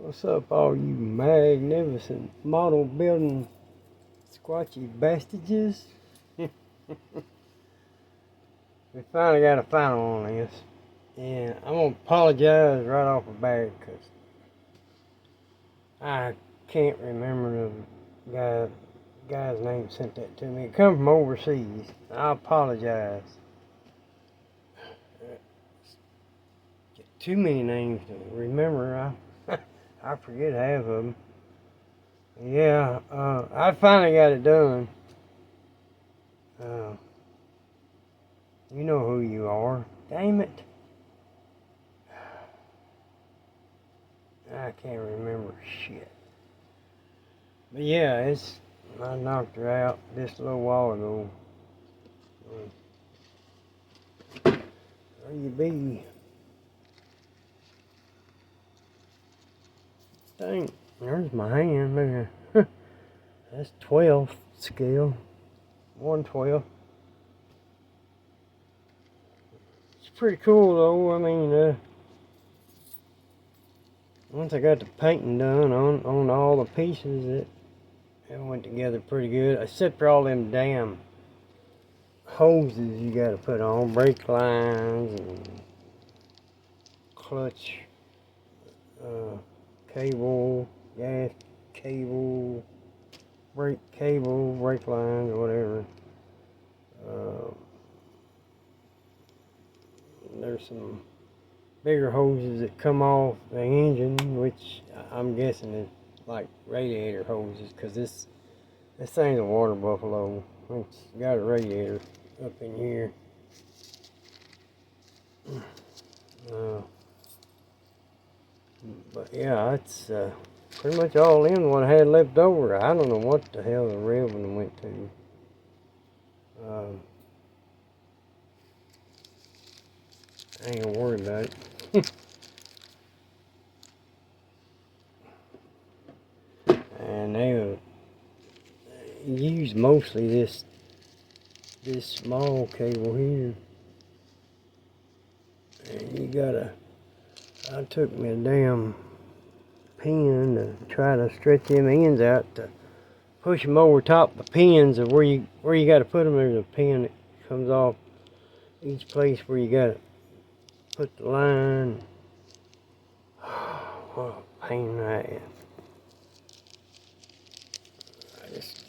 What's up, all you magnificent model building squatchy bastages? We finally got a final on this. And I'm going to apologize right off the bat because I can't remember the guy's name sent that to me. It come from overseas. I apologize. Too many names to remember. I forget half of them. Yeah, I finally got it done. You know who you are. Damn it. I can't remember shit. But yeah, I knocked her out just a little while ago. There you be. Dang, there's my hand. Look at that's 12th scale. 1/12. It's pretty cool though. I mean, once I got the painting done on all the pieces, it went together pretty good. Except for all them damn hoses you got to put on, brake lines and clutch cable, gas cable, brake lines, or whatever. There's some bigger hoses that come off the engine, which I'm guessing is like radiator hoses, because this thing's a water buffalo. It's got a radiator up in here. But yeah, it's pretty much all in what I had left over. I don't know what the hell the revenue went to. I ain't gonna worry about it. And they use mostly this small cable here. And I took me a damn pin to try to stretch them ends out to push them over top the pins of where you got to put them. There's a pin that comes off each place where you got to put the line. What a pain in the ass.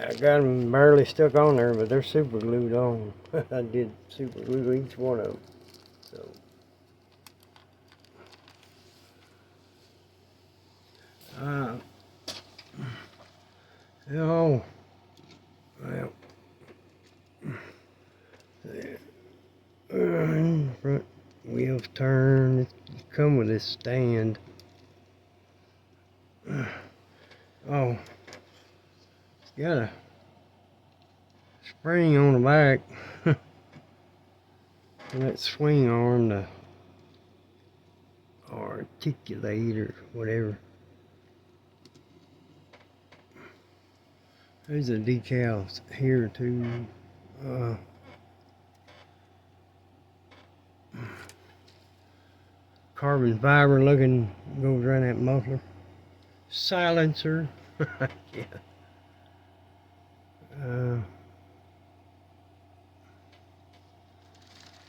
I got them barely stuck on there, but they're super glued on. I did super glue each one of them. So. Oh, well, front wheels turn. It come with this stand. Oh, it's got a spring on the back. That swing arm to articulate or whatever. There's the decals here too. Carbon fiber looking goes around that muffler. Silencer. Yeah.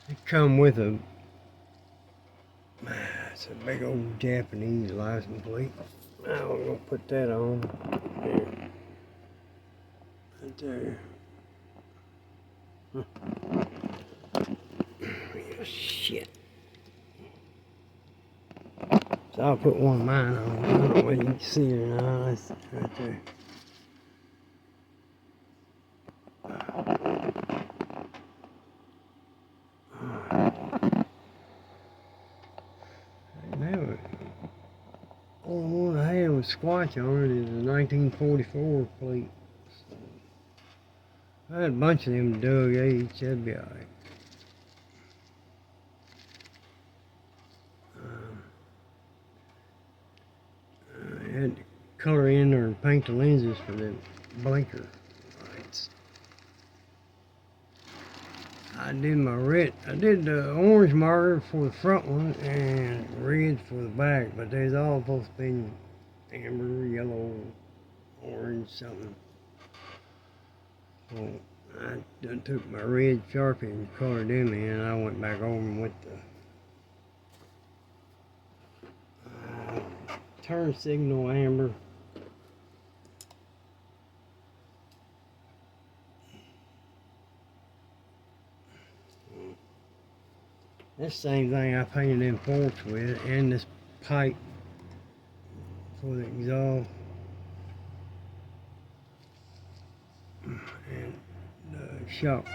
It come with it's a big old Japanese license plate. Now we're gonna put that on. There. Right there. Yeah, shit. So I'll put one of mine on. I don't know whether you can see it or not. It's right there. Only one I had with Squatch on it is a 1944 plate. So I had a bunch of them Doug H. That'd be alright. I had to color in or paint the lenses for the blinker lights. I did the orange marker for the front one and red for the back, but they's all supposed to be amber, yellow, orange, something. Well, I done took my red Sharpie and colored them in, and I went back over them with the turn signal amber. This same thing I painted them forks with, and this pipe for the exhaust, and the shock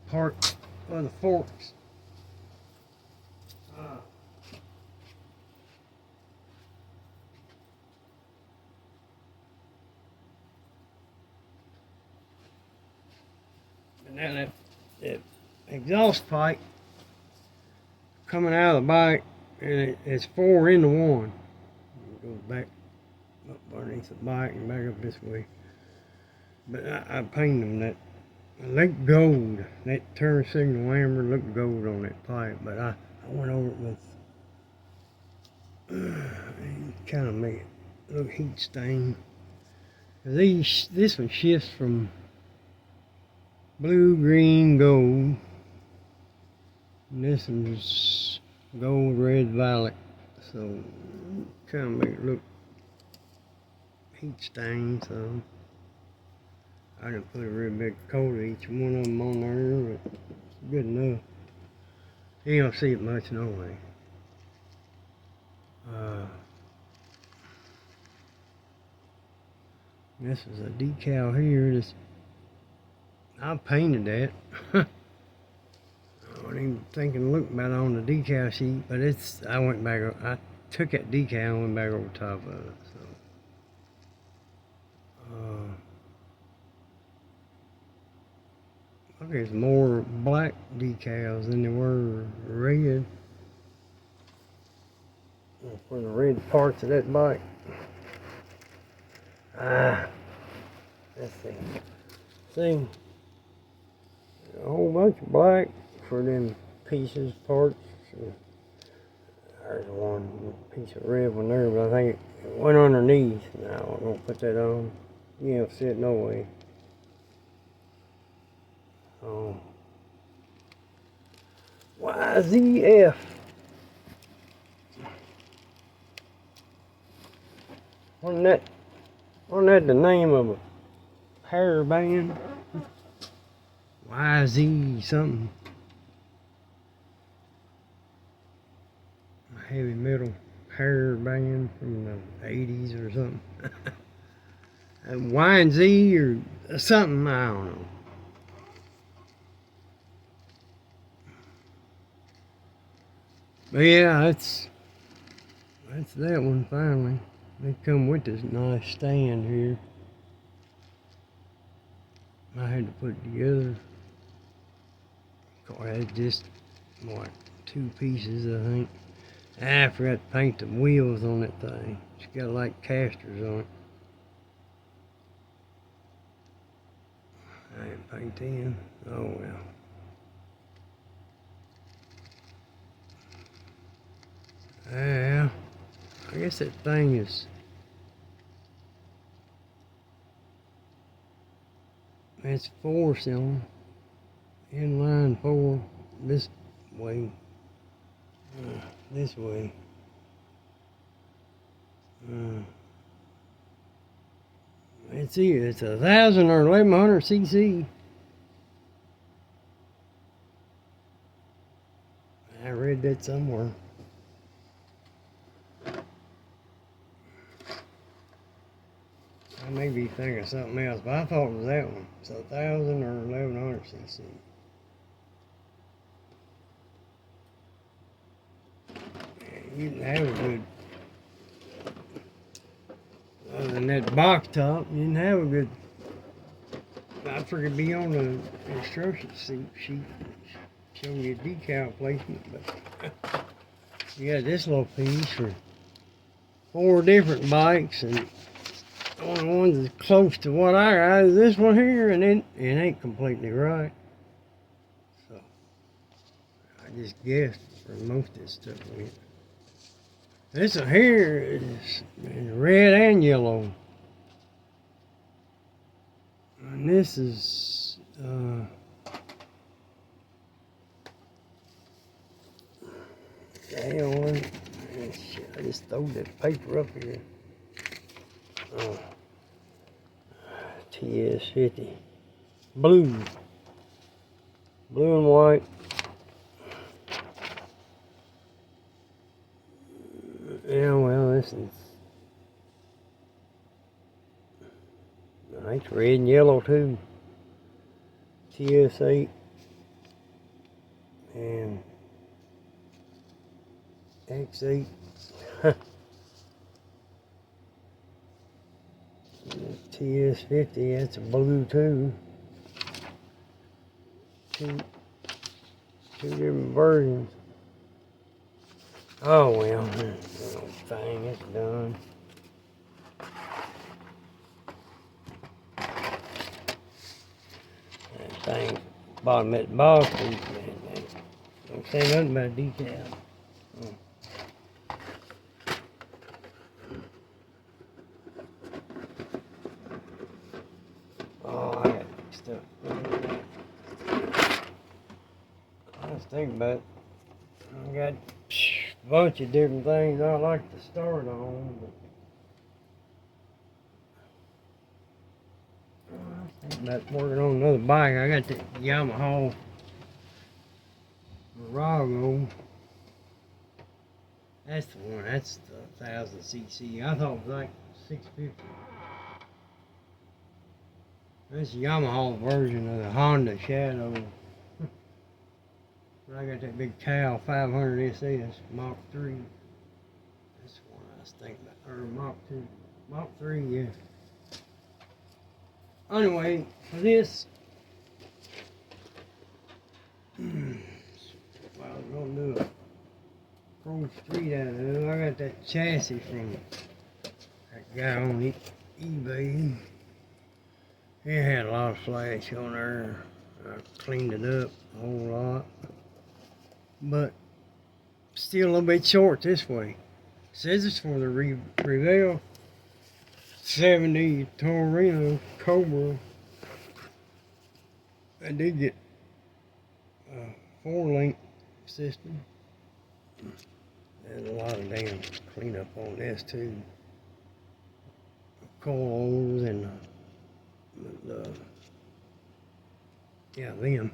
part for the forks. And now that exhaust pipe coming out of the bike, and it's 4 into 1. It goes back up underneath the bike and back up this way. But I painted them that looked gold. That turn signal amber looked gold on that pipe. But I went over it with kind of make it look heat stained. This one shifts from blue, green, gold. And this one's gold, red, violet. So kind of make it look heat stained. So I didn't put a real big coat of each one of them on there, but it's good enough. You don't see it much no way. This is a decal here. I painted that. I wasn't even thinking to look about it on the decal sheet, but I took that decal and went back over top of it. So, I think there's more black decals than there were red. For the red parts of that bike. Let's see. See, a whole bunch of black for them pieces, parts. There's one piece of red one there, but I think it went underneath. Now I'm gonna put that on. You don't see it no way. Oh, YZF. Wasn't that the name of a hair band? YZ something. A heavy metal hair band from the 80s or something. Y and Z or something, I don't know. But yeah, that's that one finally. They come with this nice stand here. I had to put it together. I had just, what, 2 pieces, I think. I forgot to paint the wheels on that thing. It's got like casters on it. I didn't paint them. Oh well. Yeah, I guess that thing is, it's 4-cylinder, inline 4, this way, this way. It's either it's 1,000 or 1,100 cc. I read that somewhere. I may be thinking of something else, but I thought it was that one. It's 1,000 or 1,100 cc. You can have a good, other than that box top, you can have a good, I figured it'd be on the instruction sheet showing you decal placement, but you got this little piece for 4 different bikes, and the only one that's close to what I got is this one here, and it ain't completely right. So I just guessed for most of this stuff with. This one here is red and yellow. And this is damn one. Shit, I just threw that paper up here. TS-50. Blue. Blue and white. Yeah, well, this is. I think it's red and yellow too. TS8 and X8. TS-50, that's a blue too. Two different versions. Oh well, that thing is done. That thing, bottom at the box, don't say nothing about a decal. Oh, I got stuff. I was thinking about it. I got a bunch of different things I like to start on, but I was thinking about working on another bike. I got the Yamaha Virago. That's the one. That's the 1000cc. I thought it was like 650. That's the Yamaha version of the Honda Shadow. I got that big Cal 500 SS Mach 3. That's the one I was thinking about. Or Mach 2. Mach 3, yeah. Anyway, for this, I was going to do a Pro Street out of it. I got that chassis from that guy on eBay. It had a lot of flash on there. I cleaned it up a whole lot. But still a little bit short this way. It says it's for the Reveal 70 Torino Cobra. I did get a 4-link system. There's a lot of damn cleanup on this too. Coils and yeah, them.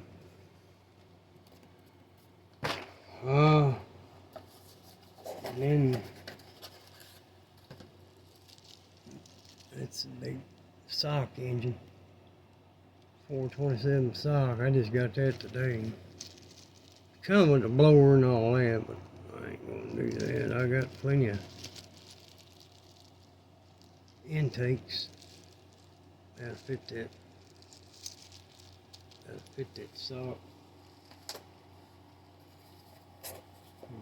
And then it's a big sock engine, 427 sock. I just got that today. Come with a blower and all that, but I ain't gonna do that. I got plenty of intakes that'll fit that sock.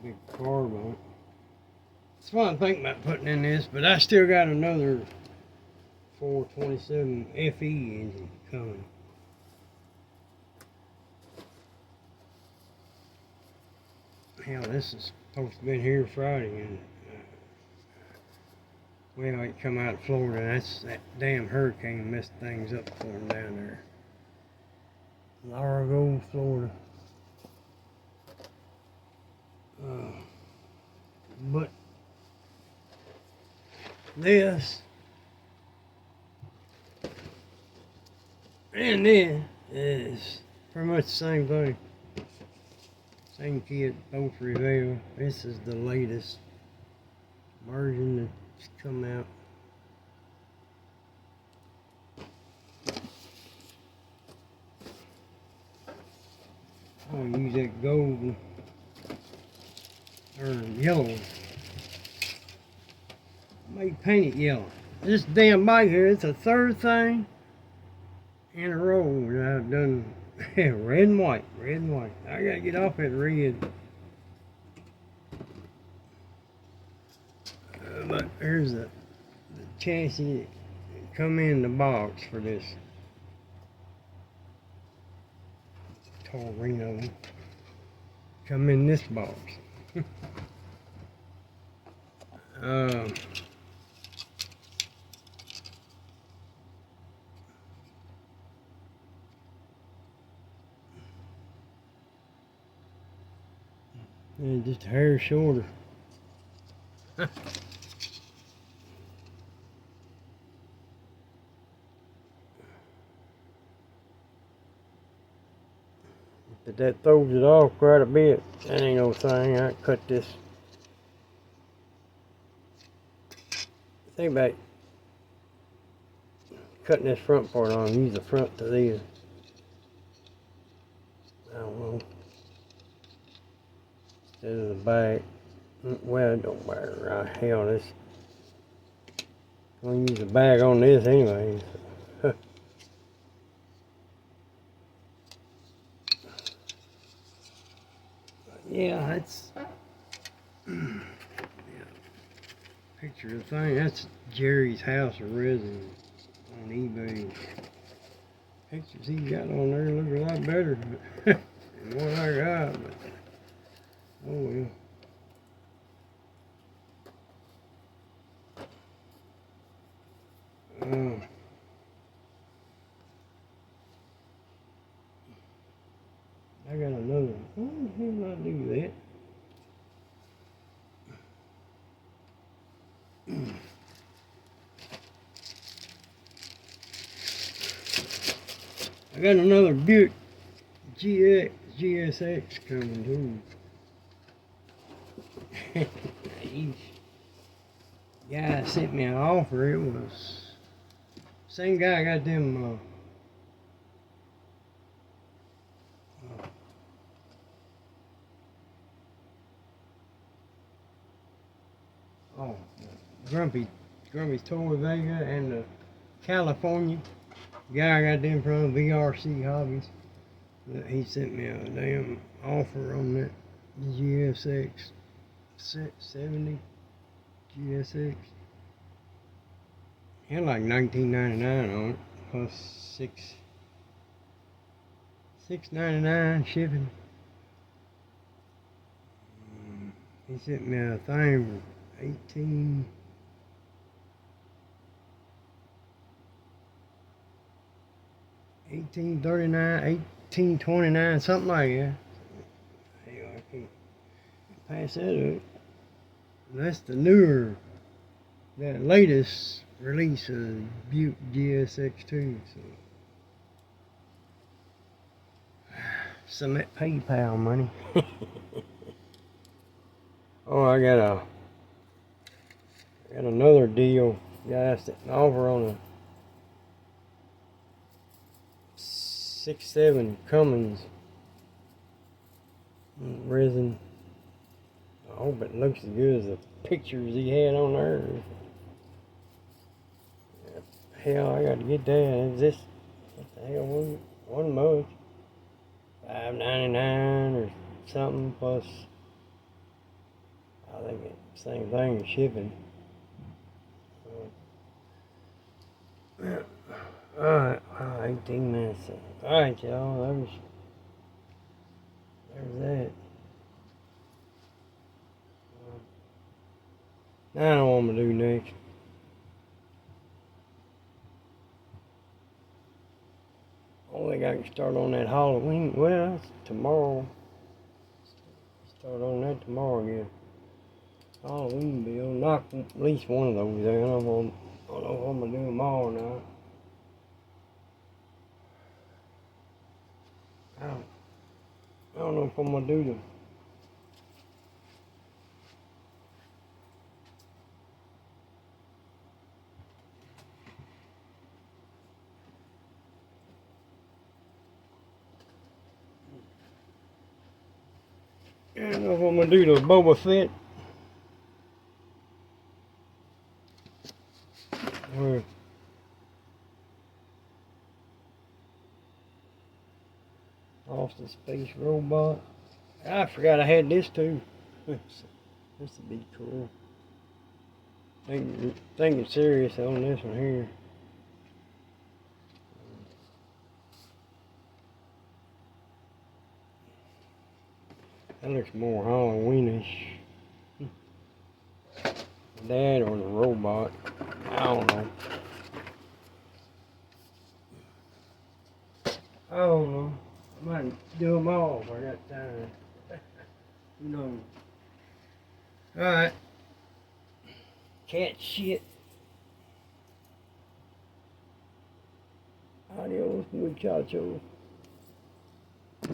Big carb on it. That's what I'm thinking about putting in this, but I still got another 427 FE engine coming. Hell, this is supposed to be here Friday, and well, it come out of Florida. That damn hurricane messed things up for them down there. Largo, Florida. But this and this is pretty much the same thing. Same kit, both Reveal. This is the latest version that's come out. I'll use that gold or yellow. May paint it yellow. This damn bike here, it's the third thing in a row that I've done red and white, red and white. I gotta get off that red. But here's the chassis that come in the box for this Torino. Come in this box. Um, yeah, just a hair shorter. But that throws it off quite a bit. That ain't no thing. I cut this. Think about cutting this front part on. Use the front to this. I don't know. Instead of the back. Well, it don't matter. Right? Hell, this. I'm gonna use the bag on this anyway. Yeah, that's. Picture of the thing. That's Jerry's house of resin on eBay. Pictures he got on there look a lot better than what I got. But oh well. I got another one. Why the hell did I do that? I got another Buick GSX coming too. Guy sent me an offer. It was same guy got them Grumpy's Toy Vega and the California guy got them from VRC Hobbies. He sent me a damn offer on that GSX 70 GSX. He had like $19.99 on it plus $6.99 shipping. He sent me a thing for 1839, 1829, something like that. Hell, I can't pass that up. That's the newer, that latest release of Buick GSX2. So. Some of that PayPal money. Oh, I got another deal. Guys, an offer on a 6.7 Cummins resin. I hope it looks as good as the pictures he had on there. Hell, I got to get that. Is this, what the hell was it? Wasn't much. $5.99 or something plus. I think it's the same thing as shipping. Alright, 18 minutes. Alright, y'all, there's that. Now I know what I'm gonna do next. I think I can start on that Halloween. Well, that's tomorrow. Start on that tomorrow again. Halloween bill. Knock at least one of those down. I don't know if I'm gonna do them all or not. I don't know if I'm gonna do them. I don't know if I'm gonna do the Boba Fett. Or Austin Space Robot. I forgot I had this too. This would be cool. Thinking serious on this one here. That looks more Halloweenish. That or the robot. I don't know. I don't know. I might do them all if I got time. Who knows? Alright. Cat shit. Adios, muchachos.